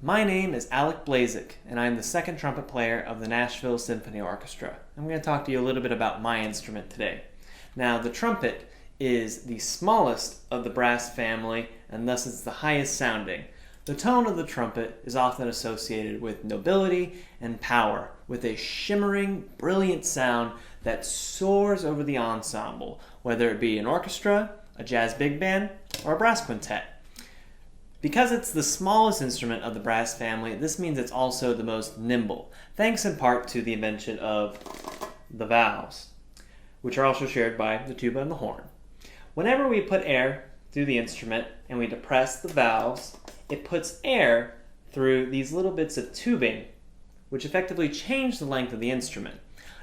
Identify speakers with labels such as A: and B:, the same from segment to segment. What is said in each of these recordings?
A: My name is Alec Blazik, and I'm the second trumpet player of the Nashville Symphony Orchestra. I'm going to talk to you a little bit about my instrument today. Now, the trumpet is the smallest of the brass family, and thus it's the highest sounding. The tone of the trumpet is often associated with nobility and power, with a shimmering, brilliant sound that soars over the ensemble, whether it be an orchestra, a jazz big band, or a brass quintet. Because it's the smallest instrument of the brass family, this means it's also the most nimble, thanks in part to the invention of the valves, which are also shared by the tuba and the horn. Whenever we put air through the instrument and we depress the valves, it puts air through these little bits of tubing, which effectively change the length of the instrument.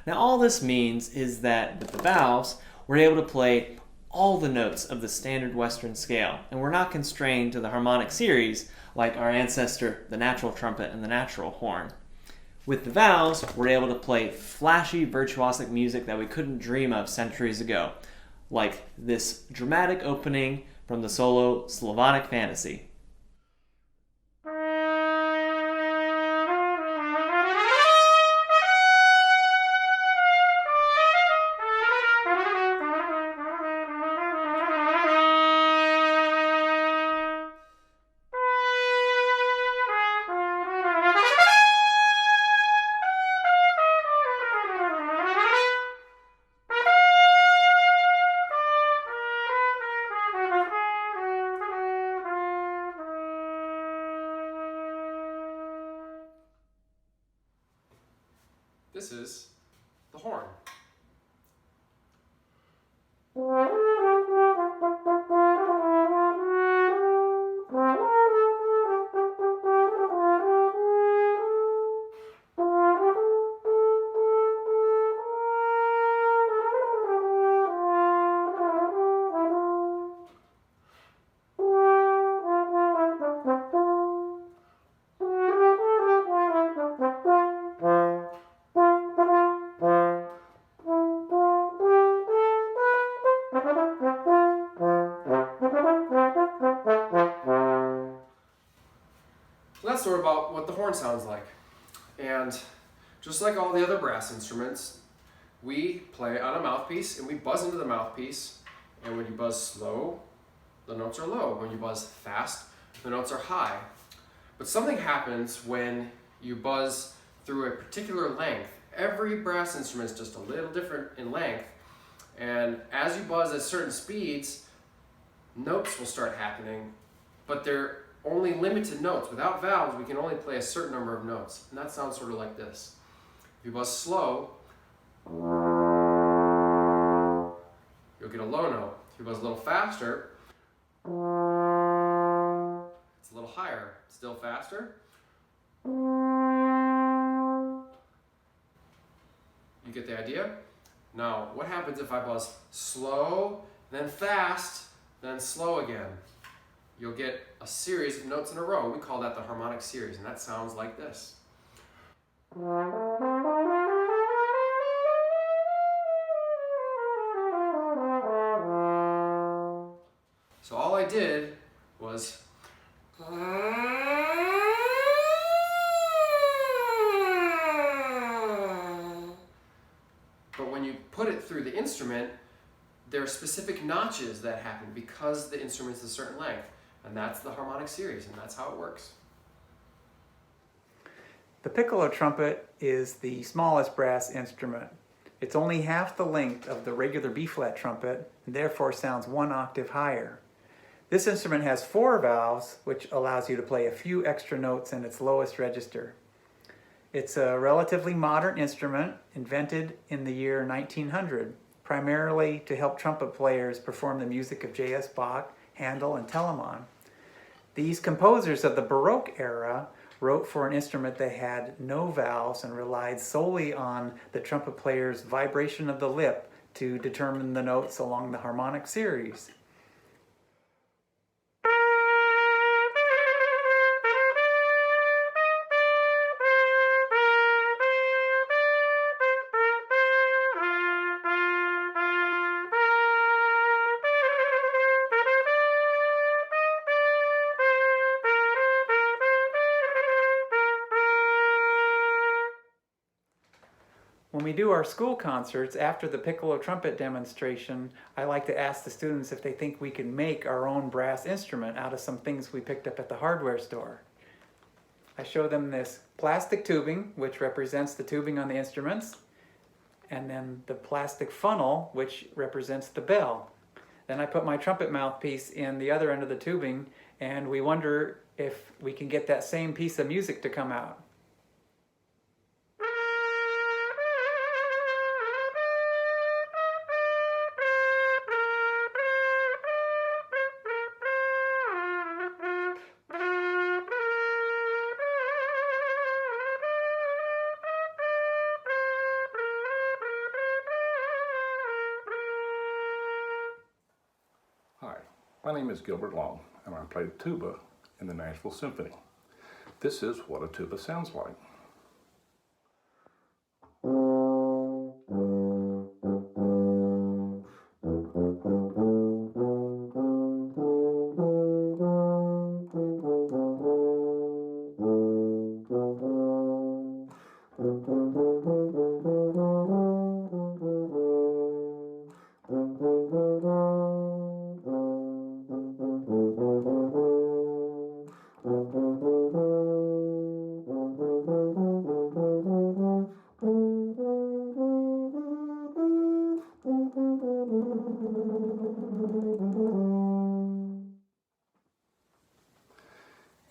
A: Now, all this means is that with the valves, we're able to play all the notes of the standard Western scale, and we're not constrained to the harmonic series like our ancestor, the natural trumpet and the natural horn. With the valves, we're able to play flashy, virtuosic music that we couldn't dream of centuries ago, like this dramatic opening from the solo Slavonic Fantasy.
B: This is the horn. That's sort of about what the horn sounds like. And just like all the other brass instruments, we play on a mouthpiece and we buzz into the mouthpiece. And when you buzz slow, the notes are low. When you buzz fast, the notes are high. But something happens when you buzz through a particular length. Every brass instrument is just a little different in length. And as you buzz at certain speeds, notes will start happening, but they're only limited notes. Without valves, we can only play a certain number of notes. And that sounds sort of like this. If you buzz slow, you'll get a low note. If you buzz a little faster, it's a little higher. Still faster. You get the idea? Now, what happens if I buzz slow, then fast, then slow again? You'll get a series of notes in a row. We call that the harmonic series, and that sounds like this. So all I did was but when you put it through the instrument, there are specific notches that happen because the instrument is a certain length. And that's the harmonic series, and that's how it works.
C: The piccolo trumpet is the smallest brass instrument. It's only half the length of the regular B-flat trumpet, and therefore sounds one octave higher. This instrument has 4 valves, which allows you to play a few extra notes in its lowest register. It's a relatively modern instrument, invented in the year 1900, primarily to help trumpet players perform the music of J.S. Bach, Handel, and Telemann. These composers of the Baroque era wrote for an instrument that had no valves and relied solely on the trumpet player's vibration of the lip to determine the notes along the harmonic series. When we do our school concerts, after the Piccolo trumpet demonstration, I like to ask the students if they think we can make our own brass instrument out of some things we picked up at the hardware store. I show them this plastic tubing, which represents the tubing on the instruments, and then the plastic funnel, which represents the bell. Then I put my trumpet mouthpiece in the other end of the tubing, and we wonder if we can get that same piece of music to come out.
D: Hi, my name is Gilbert Long, and I play tuba in the Nashville Symphony. This is what a tuba sounds like.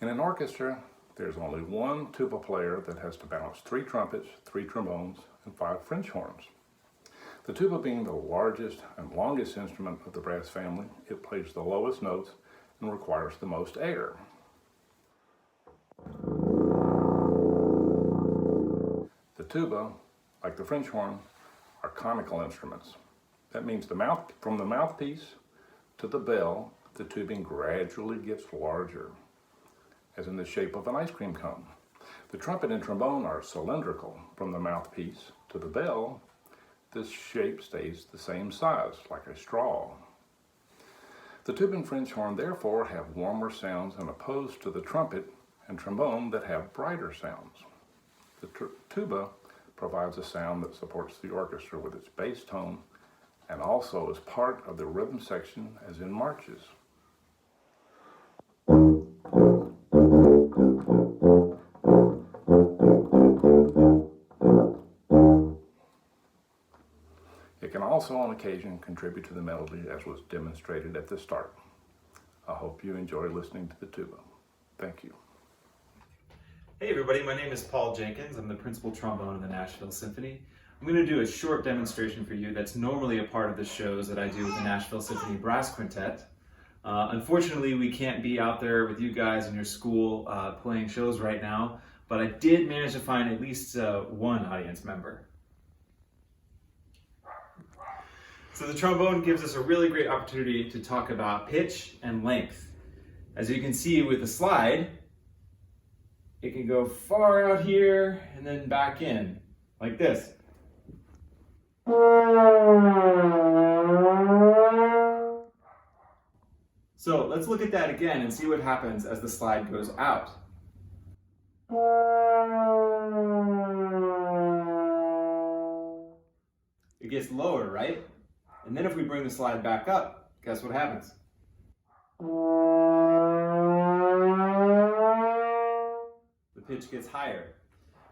D: In an orchestra, there's only one tuba player that has to balance 3 trumpets, 3 trombones, and 5 French horns. The tuba being the largest and longest instrument of the brass family, it plays the lowest notes and requires the most air. The tuba, like the French horn, are conical instruments. That means from the mouthpiece to the bell, the tubing gradually gets larger, as in the shape of an ice cream cone. The trumpet and trombone are cylindrical. From the mouthpiece to the bell, this shape stays the same size, like a straw. The tuba and French horn therefore have warmer sounds as opposed to the trumpet and trombone that have brighter sounds. The tuba provides a sound that supports the orchestra with its bass tone and also is part of the rhythm section as in marches. It can also on occasion contribute to the melody as was demonstrated at the start. I hope you enjoy listening to the tuba. Thank you.
E: Hey everybody, my name is Paul Jenkins. I'm the principal trombone in the Nashville Symphony. I'm going to do a short demonstration for you that's normally a part of the shows that I do with the Nashville Symphony Brass Quintet. Unfortunately, we can't be out there with you guys in your school playing shows right now, but I did manage to find at least one audience member. So the trombone gives us a really great opportunity to talk about pitch and length. As you can see with the slide, it can go far out here and then back in, like this. So let's look at that again and see what happens as the slide goes out. It gets lower, right? And then if we bring the slide back up, guess what happens? The pitch gets higher.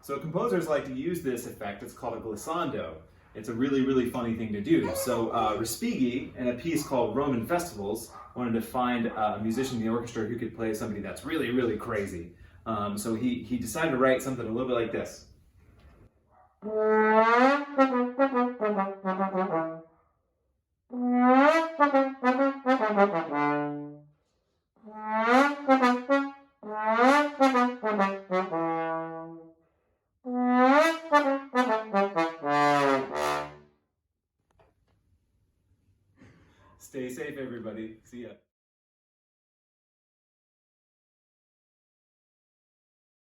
E: So composers like to use this effect. It's called a glissando. It's a really, really funny thing to do. So Respighi, in a piece called Roman Festivals, wanted to find a musician in the orchestra who could play somebody that's really, really crazy. So he decided to write something a little bit like this. Stay safe, everybody. See ya.